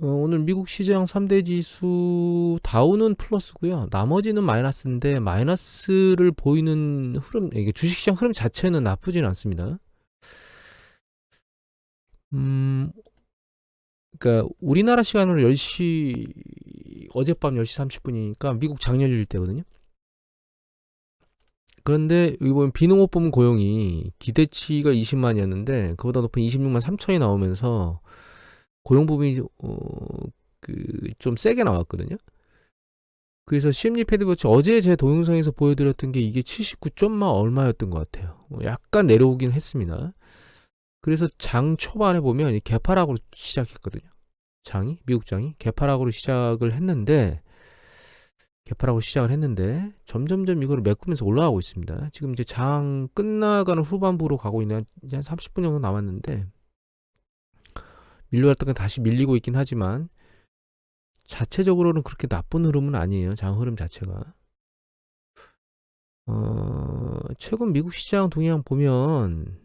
오늘 미국 시장 3대 지수 다우는 플러스고요. 나머지는 마이너스인데 마이너스를 보이는 흐름, 이게 주식시장 흐름 자체는 나쁘진 않습니다. 음, 그러니까 우리나라 시간으로 10시 어젯밤 10시 30분이니까 미국 장렬일 때거든요. 그런데 여기 보면 비농업부문 고용이 기대치가 20만이었는데 그보다 높은 26만 3천이 나오면서 고용 부분이 좀 세게 나왔거든요. 그래서 심리 패드워치 어제 제 동영상에서 보여드렸던 게 이게 79점 얼마였던 것 같아요. 약간 내려오긴 했습니다. 그래서 장 초반에 보면 개파락으로 시작했거든요. 미국 장이 개파락으로 시작을 했는데 점점점 이거를 메꾸면서 올라가고 있습니다. 지금 이제 장 끝나가는 후반부로 가고 있는 이제 한 30분 정도 남았는데 밀려왔다가 다시 밀리고 있긴 하지만 자체적으로는 그렇게 나쁜 흐름은 아니에요. 장 흐름 자체가. 최근 미국 시장 동향 보면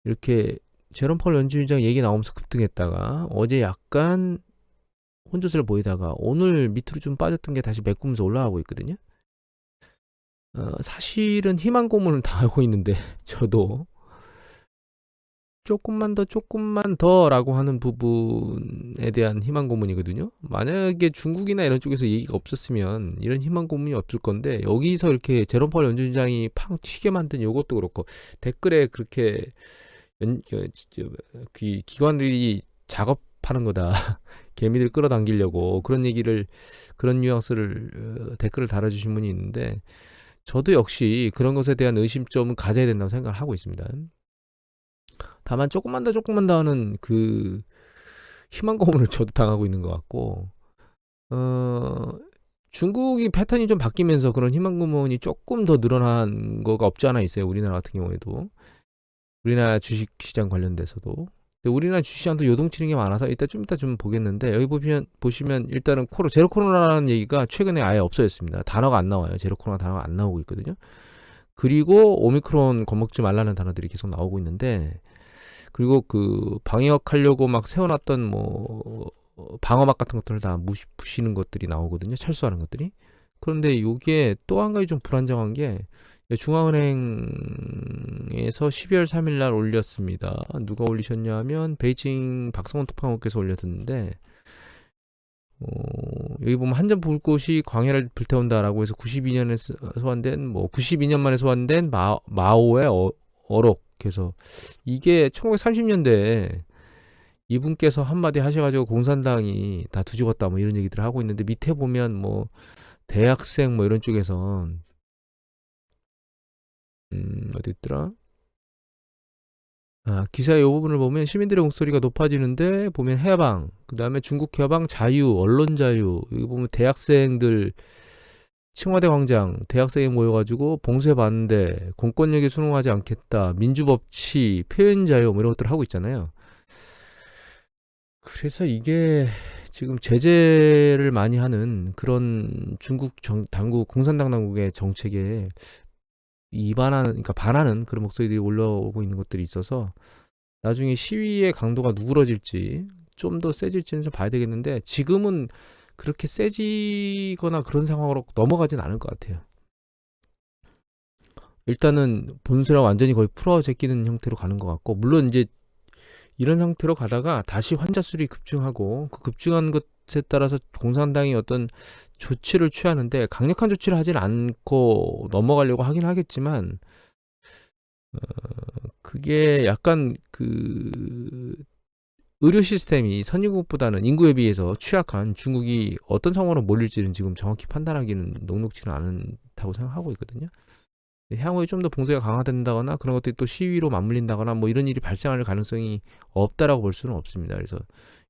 이렇게 제롬 펄 연준의장 얘기 나오면서 급등했다가 어제 약간 혼조세를 보이다가 오늘 밑으로 좀 빠졌던 게 다시 메꾸면서 올라가고 있거든요. 사실은 희망 고문을 당하고 있는데 저도 조금만 더라고 하는 부분에 대한 희망 고문이거든요. 만약에 중국이나 이런 쪽에서 얘기가 없었으면 이런 희망 고문이 없을 건데 여기서 이렇게 제롬 펄 연준장이 팡 튀게 만든 요것도 그렇고 댓글에 그렇게 기관들이 작업하는 거다. 개미들 끌어당기려고 그런 뉘앙스를 댓글을 달아주신 분이 있는데 저도 역시 그런 것에 대한 의심점은 가져야 된다고 생각을 하고 있습니다. 다만 조금만 더 하는 그 희망 고문을 저도 당하고 있는 것 같고 어, 중국이 패턴이 좀 바뀌면서 그런 희망 고문이 조금 더 늘어난 거가 없지 않아 있어요. 우리나라 같은 경우에도 우리나라 주식시장 관련돼서도 우리나라 주식시장도 요동치는 게 많아서 좀 이따 좀 보겠는데 여기 보시면 일단은 제로 코로나라는 얘기가 최근에 아예 없어졌습니다. 단어가 안 나와요. 제로 코로나 단어가 안 나오고 있거든요. 그리고 오미크론 겁먹지 말라는 단어들이 계속 나오고 있는데 그리고 그 방역하려고 막 세워놨던 뭐 방어막 같은 것들을 다 부시는 것들이 나오거든요. 철수하는 것들이. 그런데 이게 또 한 가지 좀 불안정한 게 중앙은행에서 12월 3일 날 올렸습니다. 누가 올리셨냐면 베이징 박성원 특파원께서 올렸는데 여기 보면 한 점 볼 곳이 광해를 불태운다라고 해서 92년에 소환된 92년 만에 소환된 마오의 어록 그래서 이게 1930년대에 이분께서 한마디 하셔가지고 공산당이 다 뒤집었다 뭐 이런 얘기들을 하고 있는데 밑에 보면 뭐 대학생 뭐 이런 쪽에서 어디 있더라? 기사의 이 부분을 보면 시민들의 목소리가 높아지는데 보면 해방, 그 다음에 중국 해방, 자유, 언론 자유, 여기 보면 대학생들 청와대 광장 대학생이 모여가지고 봉쇄 반대, 공권력에 순응하지 않겠다, 민주법치, 표현 자유 뭐 이런 것들을 하고 있잖아요. 그래서 이게 지금 제재를 많이 하는 그런 중국 당국, 공산당 당국의 정책에 그러니까 반하는 그런 목소리들이 올라오고 있는 것들이 있어서 나중에 시위의 강도가 누그러질지 좀 더 세질지는 좀 봐야 되겠는데 지금은 그렇게 세지거나 그런 상황으로 넘어가진 않을 것 같아요. 일단은 본세가 완전히 거의 풀어 제끼는 형태로 가는 것 같고 물론 이제 이런 상태로 가다가 다시 환자 수를 급증하고 그 급증한 것에 따라서 공산당이 어떤 조치를 취하는데 강력한 조치를 하진 않고 넘어가려고 하긴 하겠지만 그게 약간 그 의료 시스템이 선진국보다는 인구에 비해서 취약한 중국이 어떤 상황으로 몰릴지는 지금 정확히 판단하기는 녹록지는 않다고 생각하고 있거든요. 향후에 좀 더 봉쇄가 강화된다거나 그런 것들이 또 시위로 맞물린다거나 뭐 이런 일이 발생할 가능성이 없다라고 볼 수는 없습니다. 그래서 이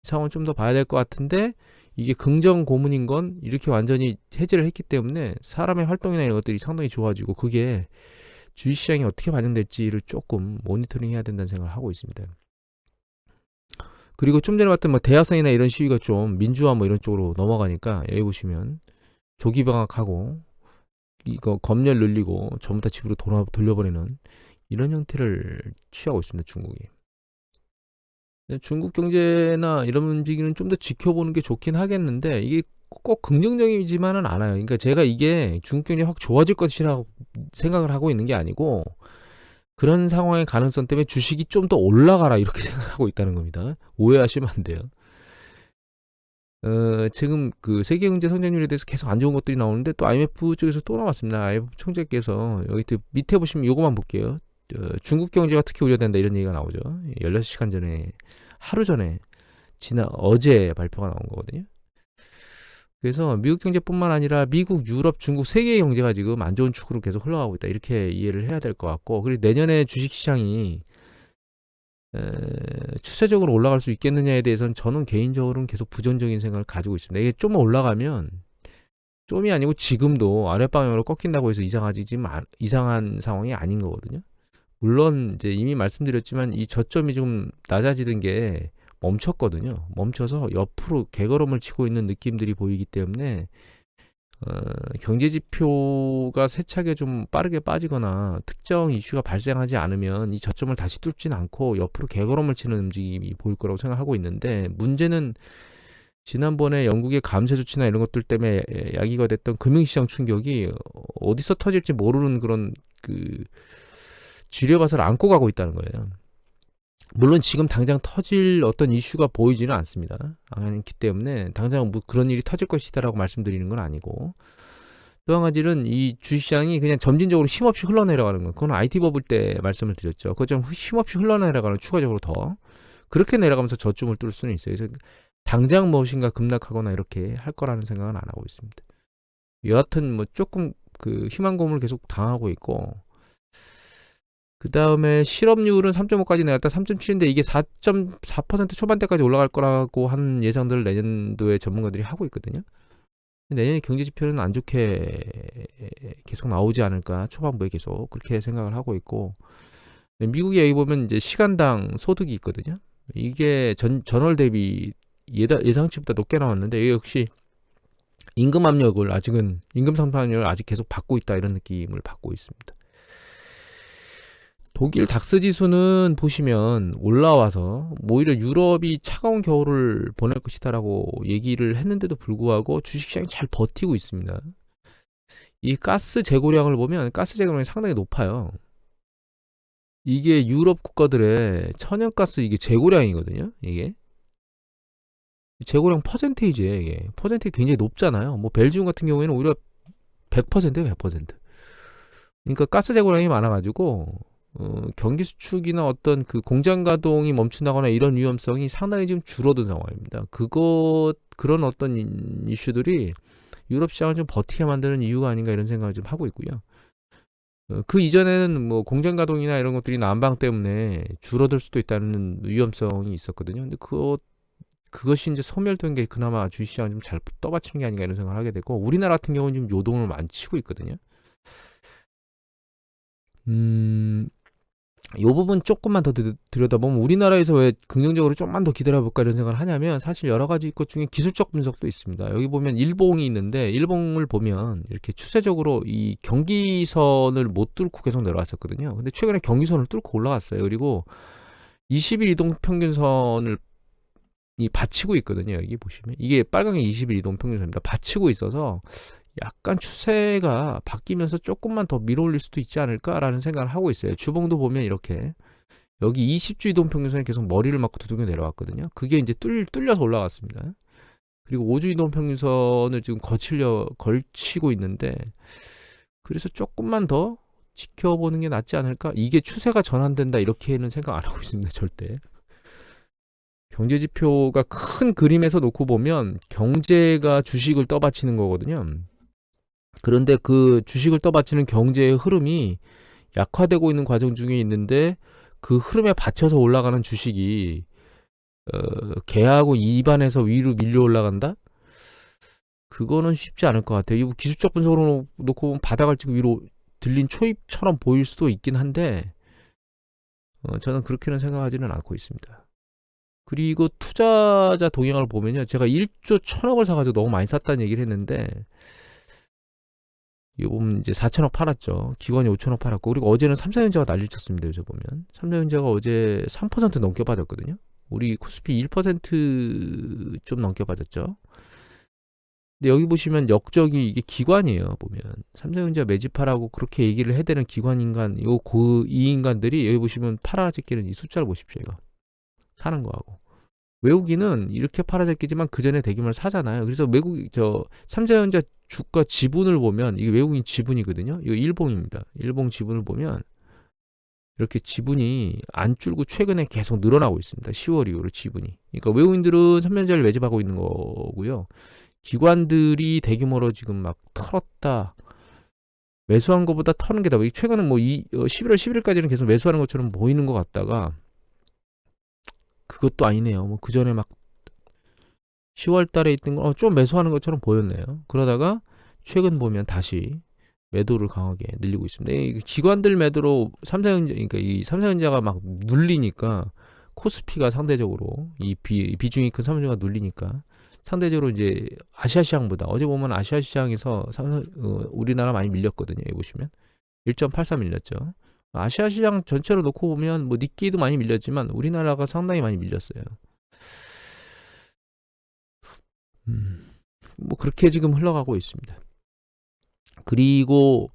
상황은 좀 더 봐야 될 것 같은데 이게 긍정 고문인 건 이렇게 완전히 해제를 했기 때문에 사람의 활동이나 이런 것들이 상당히 좋아지고 그게 주식시장이 어떻게 반영될지를 조금 모니터링 해야 된다는 생각을 하고 있습니다. 그리고 좀 전에 봤던 뭐 대학생이나 이런 시위가 좀 민주화 뭐 이런 쪽으로 넘어가니까 여기 보시면 조기 방학하고 이거 검열 늘리고 전부 다 집으로 돌려보내는 이런 형태를 취하고 있습니다. 중국이. 중국 경제나 이런 움직임은 좀 더 지켜보는 게 좋긴 하겠는데 이게 꼭 긍정적이지만은 않아요. 그러니까 제가 이게 중국 경제 확 좋아질 것이라고 생각을 하고 있는 게 아니고 그런 상황의 가능성 때문에 주식이 좀 더 올라가라 이렇게 생각하고 있다는 겁니다. 오해하시면 안 돼요. 지금 그 세계 경제 성장률에 대해서 계속 안 좋은 것들이 나오는데 또 IMF 쪽에서 또 나왔습니다. IMF 총재께서 여기 또 밑에 보시면 요거만 볼게요. 중국 경제가 특히 우려된다 이런 얘기가 나오죠. 16시간 전에 하루 전에 어제 발표가 나온 거거든요. 그래서 미국 경제뿐만 아니라 미국, 유럽, 중국 세 개의 경제가 지금 안 좋은 축으로 계속 흘러가고 있다. 이렇게 이해를 해야 될 것 같고 그리고 내년에 주식시장이 추세적으로 올라갈 수 있겠느냐에 대해서는 저는 개인적으로는 계속 부정적인 생각을 가지고 있습니다. 이게 좀 올라가면 좀이 아니고 지금도 아랫방향으로 꺾인다고 해서 이상한 상황이 아닌 거거든요. 물론 이제 이미 말씀드렸지만 이 저점이 좀 낮아지는 게 멈췄거든요. 멈춰서 옆으로 개걸음을 치고 있는 느낌들이 보이기 때문에 경제 지표가 세차게 좀 빠르게 빠지거나 특정 이슈가 발생하지 않으면 이 저점을 다시 뚫진 않고 옆으로 개걸음을 치는 움직임이 보일 거라고 생각하고 있는데 문제는 지난번에 영국의 감세 조치나 이런 것들 때문에 야기가 됐던 금융시장 충격이 어디서 터질지 모르는 그런 그 지뢰밭을 안고 가고 있다는 거예요. 물론 지금 당장 터질 어떤 이슈가 보이지는 않습니다. 않기 때문에 당장 뭐 그런 일이 터질 것이다라고 말씀드리는 건 아니고 또 한 가지는 이 주식시장이 그냥 점진적으로 힘없이 흘러내려가는 거. 그건 IT 버블 때 말씀을 드렸죠. 그거 좀 힘없이 흘러내려가는 추가적으로 더 그렇게 내려가면서 저점을 뚫을 수는 있어요. 그래서 당장 무엇인가 급락하거나 이렇게 할 거라는 생각은 안 하고 있습니다. 여하튼 뭐 조금 그 희망고문을 계속 당하고 있고 그 다음에 실업률은 3.5까지 내렸다 3.7인데 이게 4.4% 초반대까지 올라갈 거라고 하는 예상들을 내년도에 전문가들이 하고 있거든요. 내년에 경제 지표는 안 좋게 계속 나오지 않을까 초반부에 계속 그렇게 생각을 하고 있고 미국에 여기 보면 이제 시간당 소득이 있거든요. 이게 전월 대비 예상치보다 높게 나왔는데 이게 역시 임금 압력을 아직은 임금 상승률을 아직 계속 받고 있다 이런 느낌을 받고 있습니다. 독일 닥스 지수는 보시면 올라와서 오히려 유럽이 차가운 겨울을 보낼 것이다라고 얘기를 했는데도 불구하고 주식시장이 잘 버티고 있습니다. 이 가스 재고량을 보면 가스 재고량이 상당히 높아요. 이게 유럽 국가들의 천연가스 이게 재고량이거든요. 이게 재고량 퍼센테이지예요. 이게 퍼센테이지 굉장히 높잖아요. 뭐 벨지움 같은 경우에는 오히려 100%예요. 100%. 그러니까 가스 재고량이 많아가지고 경기 수축이나 어떤 그 공장 가동이 멈춘다거나 이런 위험성이 상당히 지금 줄어든 상황입니다. 그런 어떤 이슈들이 유럽 시장을 좀 버티게 만드는 이유가 아닌가 이런 생각을 좀 하고 있고요. 그 이전에는 뭐 공장 가동이나 이런 것들이 난방 때문에 줄어들 수도 있다는 위험성이 있었거든요. 근데 그것이 이제 소멸된 게 그나마 주식시장을 좀 잘 떠받치는 게 아닌가 이런 생각을 하게 되고 우리나라 같은 경우는 지금 요동을 많이 치고 있거든요. 이 부분 조금만 더 들여다보면 우리나라에서 왜 긍정적으로 좀만 더 기다려볼까 이런 생각을 하냐면 사실 여러 가지 것 중에 기술적 분석도 있습니다. 여기 보면 일봉이 있는데 일봉을 보면 이렇게 추세적으로 이 경기선을 못 뚫고 계속 내려왔었거든요. 근데 최근에 경기선을 뚫고 올라갔어요. 그리고 20일 이동 평균선을 받치고 있거든요. 여기 보시면 이게 빨간 게 20일 이동 평균선입니다. 받치고 있어서 약간 추세가 바뀌면서 조금만 더 밀어올릴 수도 있지 않을까라는 생각을 하고 있어요. 주봉도 보면 이렇게 여기 20주 이동 평균선에 계속 머리를 맞고 두둥겨 내려왔거든요. 그게 이제 뚫려서 올라갔습니다. 그리고 5주 이동 평균선을 지금 걸치고 있는데 그래서 조금만 더 지켜보는 게 낫지 않을까? 이게 추세가 전환된다 이렇게는 생각 안 하고 있습니다. 절대. 경제 지표가 큰 그림에서 놓고 보면 경제가 주식을 떠받치는 거거든요. 그런데 그 주식을 떠받치는 경제의 흐름이 약화되고 있는 과정 중에 있는데 그 흐름에 받쳐서 올라가는 주식이 개하고 입안에서 위로 밀려 올라간다? 그거는 쉽지 않을 것 같아요. 이 기술적 분석으로 놓고 보면 바닥을 찍고 위로 들린 초입처럼 보일 수도 있긴 한데 저는 그렇게는 생각하지는 않고 있습니다. 그리고 투자자 동향을 보면요. 제가 1조 1000억을 사가지고 너무 많이 샀다는 얘기를 했는데 이거 보면 이제 4천억 팔았죠. 기관이 5천억 팔았고 그리고 어제는 삼성전자가 난리를 쳤습니다. 요새 보면 삼성전자가 어제 3% 넘게 빠졌거든요. 우리 코스피 1%좀 넘게 빠졌죠. 근데 여기 보시면 역적이 이게 기관이에요. 보면 삼성전자 매집하라고 그렇게 얘기를 해대는 기관 인간, 이 인간들이 여기 보시면 팔아제끼는 이 숫자를 보십시오. 이거 사는 거하고. 외국인은 이렇게 팔아제끼지만 그 전에 대규모를 사잖아요. 그래서 삼성전자 주가 지분을 보면 이게 외국인 지분이거든요. 이거 일봉입니다. 일봉 지분을 보면 이렇게 지분이 안 줄고 최근에 계속 늘어나고 있습니다. 10월 이후로 지분이. 그러니까 외국인들은 삼성전자를 매집하고 있는 거고요. 기관들이 대규모로 지금 막 털었다. 매수한 것보다 터는 게 더. 최근에 11월 11일까지는 계속 매수하는 것처럼 보이는 것 같다가 그것도 아니네요. 그 전에 막 10월 달에 있던 거 좀 매수하는 것처럼 보였네요. 그러다가 최근 보면 다시 매도를 강하게 늘리고 있습니다. 이 기관들 매도로 그러니까 이 삼성전자가 막 눌리니까 코스피가 상대적으로 이 비중이 큰 삼성전자가 눌리니까 상대적으로 이제 아시아 시장보다 어제 보면 아시아 시장에서 우리나라 많이 밀렸거든요. 여기 보시면 1.83 밀렸죠. 아시아 시장 전체로 놓고 보면 니케이도 많이 밀렸지만 우리나라가 상당히 많이 밀렸어요. 그렇게 지금 흘러가고 있습니다. 그리고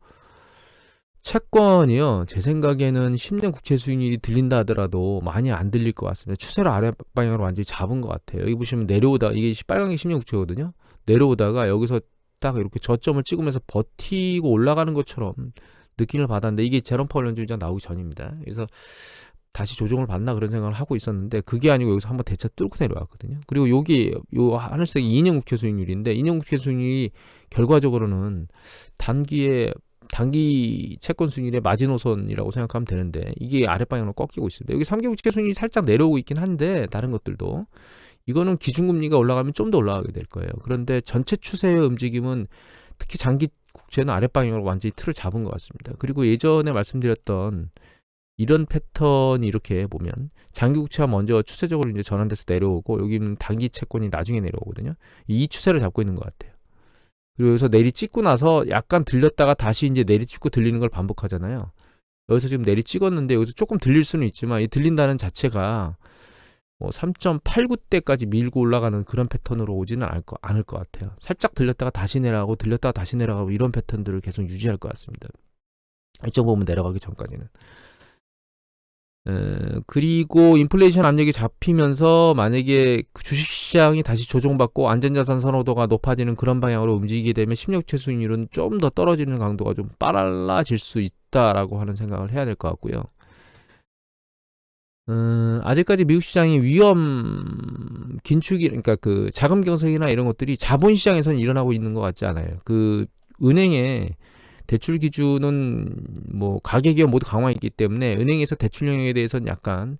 채권이요. 제 생각에는 10년 국채 수익률이 들린다 하더라도 많이 안 들릴 것 같습니다. 추세를 아래 방향으로 완전히 잡은 것 같아요. 여기 보시면 내려오다 이게 빨간 게 10년 국채거든요. 내려오다가 여기서 딱 이렇게 저점을 찍으면서 버티고 올라가는 것처럼 느낌을 받았는데 이게 제롬 파월 연준의장 나오기 전입니다. 그래서 다시 조정을 받나 그런 생각을 하고 있었는데 그게 아니고 여기서 한번 대차 뚫고 내려왔거든요. 그리고 여기 요 하늘색이 2년 국채 수익률인데 2년 국채 수익률이 결과적으로는 단기 채권 수익률의 마지노선이라고 생각하면 되는데 이게 아랫방향으로 꺾이고 있습니다. 여기 3개월 국채 수익률이 살짝 내려오고 있긴 한데 다른 것들도 이거는 기준금리가 올라가면 좀 더 올라가게 될 거예요. 그런데 전체 추세의 움직임은 특히 장기 국채는 아랫방향으로 완전히 틀을 잡은 것 같습니다. 그리고 예전에 말씀드렸던 이런 패턴이 이렇게 보면 장기 국채가 먼저 추세적으로 이제 전환돼서 내려오고 여기는 단기 채권이 나중에 내려오거든요. 이 추세를 잡고 있는 것 같아요. 그리고 여기서 내리 찍고 나서 약간 들렸다가 다시 이제 내리 찍고 들리는 걸 반복하잖아요. 여기서 지금 내리 찍었는데 여기서 조금 들릴 수는 있지만 이 들린다는 자체가 3.89대까지 밀고 올라가는 그런 패턴으로 오지는 않을 것 같아요. 살짝 들렸다가 다시 내려가고 들렸다가 다시 내려가고 이런 패턴들을 계속 유지할 것 같습니다. 일정 부분 내려가기 전까지는. 그리고 인플레이션 압력이 잡히면서 만약에 주식시장이 다시 조정받고 안전자산 선호도가 높아지는 그런 방향으로 움직이게 되면 10년 국채 수익률은 좀 더 떨어지는 강도가 좀 빨라질 수 있다라고 하는 생각을 해야 될 것 같고요. 아직까지 미국 시장이 위험 긴축이 그러니까 그 자금 경색이나 이런 것들이 자본시장에서는 일어나고 있는 것 같지 않아요. 그 은행의 대출 기준은 가계기업 모두 강화했기 때문에 은행에서 대출 영역에 대해서는 약간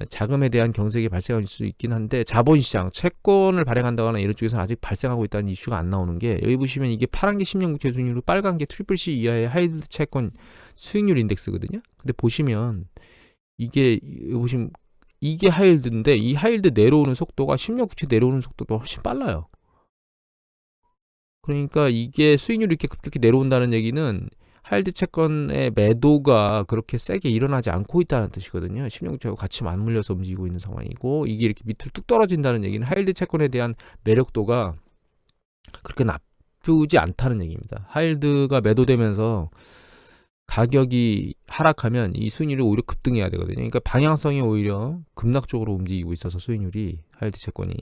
자금에 대한 경색이 발생할 수 있긴 한데 자본시장, 채권을 발행한다거나 이런 쪽에서는 아직 발생하고 있다는 이슈가 안 나오는 게 여기 보시면 이게 파란 게 10년 국채 수익률로 빨간 게 트리플 C 이하의 하이힐드 채권 수익률 인덱스거든요. 근데 보시면 이게 보시면 이게 하이힐드인데 이 하이힐드 내려오는 속도가 10년 국채 내려오는 속도도 훨씬 빨라요. 그러니까 이게 수익률이 이렇게 급격히 내려온다는 얘기는 하이힐드 채권의 매도가 그렇게 세게 일어나지 않고 있다는 뜻이거든요. 10년 국채하고 같이 맞물려서 움직이고 있는 상황이고 이게 이렇게 밑으로 뚝 떨어진다는 얘기는 하이힐드 채권에 대한 매력도가 그렇게 나쁘지 않다는 얘기입니다. 하이힐드가 매도되면서 가격이 하락하면 이 수익률이 오히려 급등해야 되거든요. 그러니까 방향성이 오히려 급락적으로 움직이고 있어서 수익률이 하이힐드 채권이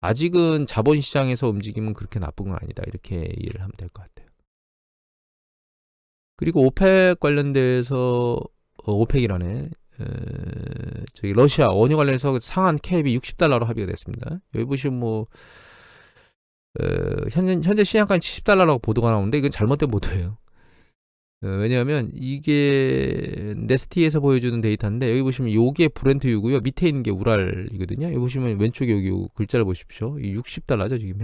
아직은 자본시장에서 움직이면 그렇게 나쁜 건 아니다. 이렇게 이해를 하면 될 것 같아요. 그리고 오펙 관련돼서 오펙이라네. 저기 러시아 원유 관련해서 상한 캡이 $60로 합의가 됐습니다. 여기 보시면 현재 시장가는 $70라고 보도가 나오는데 이건 잘못된 보도예요. 왜냐하면 이게 네스티에서 보여주는 데이터인데 여기 보시면 요게 브렌트유고요. 밑에 있는 게 우랄이거든요. 여기 보시면 왼쪽에 여기 글자를 보십시오. 이 $60죠 지금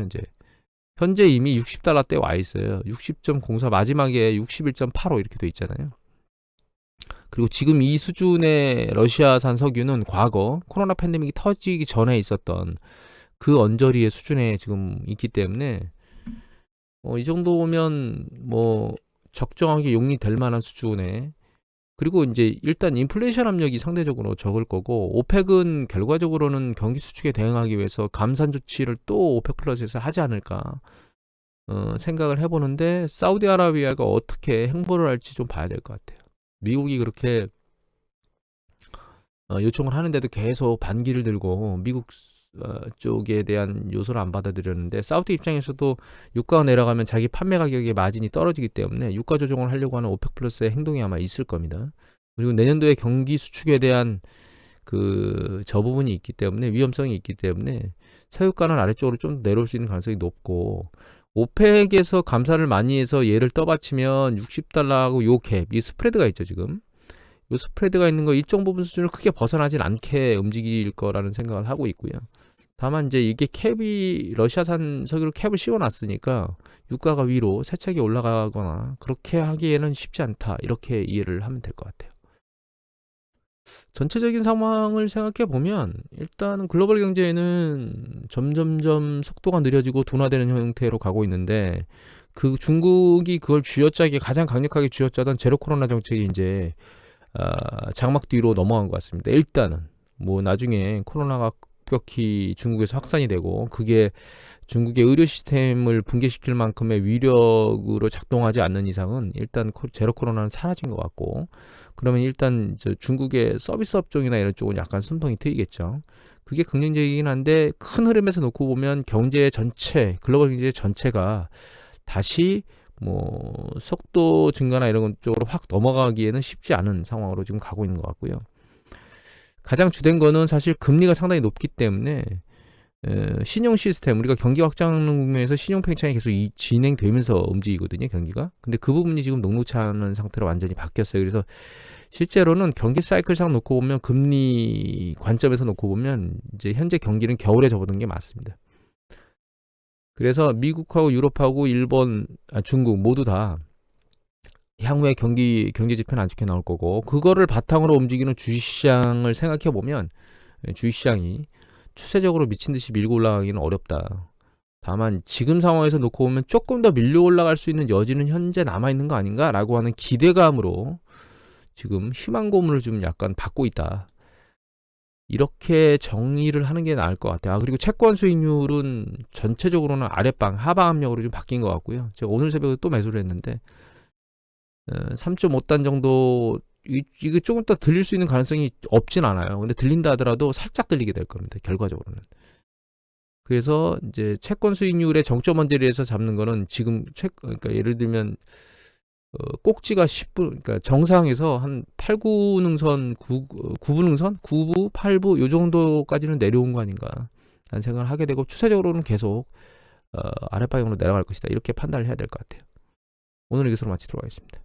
현재 이미 $60대 와 있어요. 60.04 마지막에 61.85 이렇게 돼 있잖아요. 그리고 지금 이 수준의 러시아산 석유는 과거 코로나 팬데믹이 터지기 전에 있었던 그 언저리의 수준에 지금 있기 때문에 이 정도면 적정하게 용리될 만한 수준의 그리고 이제 일단 인플레이션 압력이 상대적으로 적을 거고, 오펙은 결과적으로는 경기 수축에 대응하기 위해서 감산 조치를 또 오펙 플러스에서 하지 않을까 생각을 해보는데, 사우디아라비아가 어떻게 행보를 할지 좀 봐야 될 것 같아요. 미국이 그렇게 요청을 하는데도 계속 반기를 들고 미국 쪽에 대한 요소를 안 받아들였는데, 사우디 입장에서도 유가가 내려가면 자기 판매 가격의 마진이 떨어지기 때문에 유가 조정을 하려고 하는 오펙 플러스의 행동이 아마 있을 겁니다. 그리고 내년도에 경기 수축에 대한 저 부분이 있기 때문에, 위험성이 있기 때문에 세유가는 아래쪽으로 좀 내려올 수 있는 가능성이 높고, 오펙에서 감산을 많이 해서 얘를 떠받치면 $60하고 요 갭, 이 스프레드가 있죠 지금. 요 스프레드가 있는 거 일정 부분 수준을 크게 벗어나진 않게 움직일 거라는 생각을 하고 있고요. 다만 이제 이게 캡이 러시아산 석유로 캡을 씌워놨으니까 유가가 위로 세차게 올라가거나 그렇게 하기에는 쉽지 않다, 이렇게 이해를 하면 될 것 같아요. 전체적인 상황을 생각해 보면 일단 글로벌 경제는 점점점 속도가 느려지고 둔화되는 형태로 가고 있는데, 그 중국이 그걸 쥐어짜기 가장 강력하게 쥐어짜던 제로 코로나 정책이 이제 장막 뒤로 넘어간 것 같습니다. 일단은 뭐 나중에 코로나가 급격히 중국에서 확산이 되고 그게 중국의 의료 시스템을 붕괴시킬 만큼의 위력으로 작동하지 않는 이상은 일단 제로 코로나는 사라진 것 같고, 그러면 일단 중국의 서비스 업종이나 이런 쪽은 약간 숨통이 트이겠죠. 그게 긍정적이긴 한데, 큰 흐름에서 놓고 보면 경제 전체, 글로벌 경제 전체가 다시 뭐 속도 증가나 이런 쪽으로 확 넘어가기에는 쉽지 않은 상황으로 지금 가고 있는 것 같고요. 가장 주된 거는 사실 금리가 상당히 높기 때문에 신용 시스템, 우리가 경기 확장 국면에서 신용 팽창이 계속 진행되면서 움직이거든요, 경기가. 근데 그 부분이 지금 녹록치 않은 상태로 완전히 바뀌었어요. 그래서 실제로는 경기 사이클상 놓고 보면, 금리 관점에서 놓고 보면 이제 현재 경기는 겨울에 접어든 게 맞습니다. 그래서 미국하고 유럽하고 일본, 중국 모두 다 향후에 경제 지표는 안 좋게 나올 거고, 그거를 바탕으로 움직이는 주식시장을 생각해 보면 주식시장이 추세적으로 미친 듯이 밀고 올라가기는 어렵다. 다만 지금 상황에서 놓고 보면 조금 더 밀려 올라갈 수 있는 여지는 현재 남아있는 거 아닌가라고 하는 기대감으로 지금 희망 고문을 좀 약간 받고 있다, 이렇게 정리를 하는 게 나을 것 같아요. 그리고 채권 수익률은 전체적으로는 아랫방 하방 압력으로 좀 바뀐 것 같고요. 제가 오늘 새벽에 또 매수를 했는데 3.5단 정도, 이게 조금 더 들릴 수 있는 가능성이 없진 않아요. 근데 들린다 하더라도 살짝 들리게 될 겁니다, 결과적으로는. 그래서 이제 채권 수익률의 정점 언저리에서 잡는 거는 지금 그러니까 예를 들면 꼭지가 10분, 그러니까 정상에서 한 8, 9능선, 9부능선, 9부, 8부 요 정도까지는 내려온 거 아닌가 라는 생각을 하게 되고, 추세적으로는 계속 아랫방향으로 내려갈 것이다, 이렇게 판단을 해야 될 것 같아요. 오늘 여기서 마치도록 하겠습니다.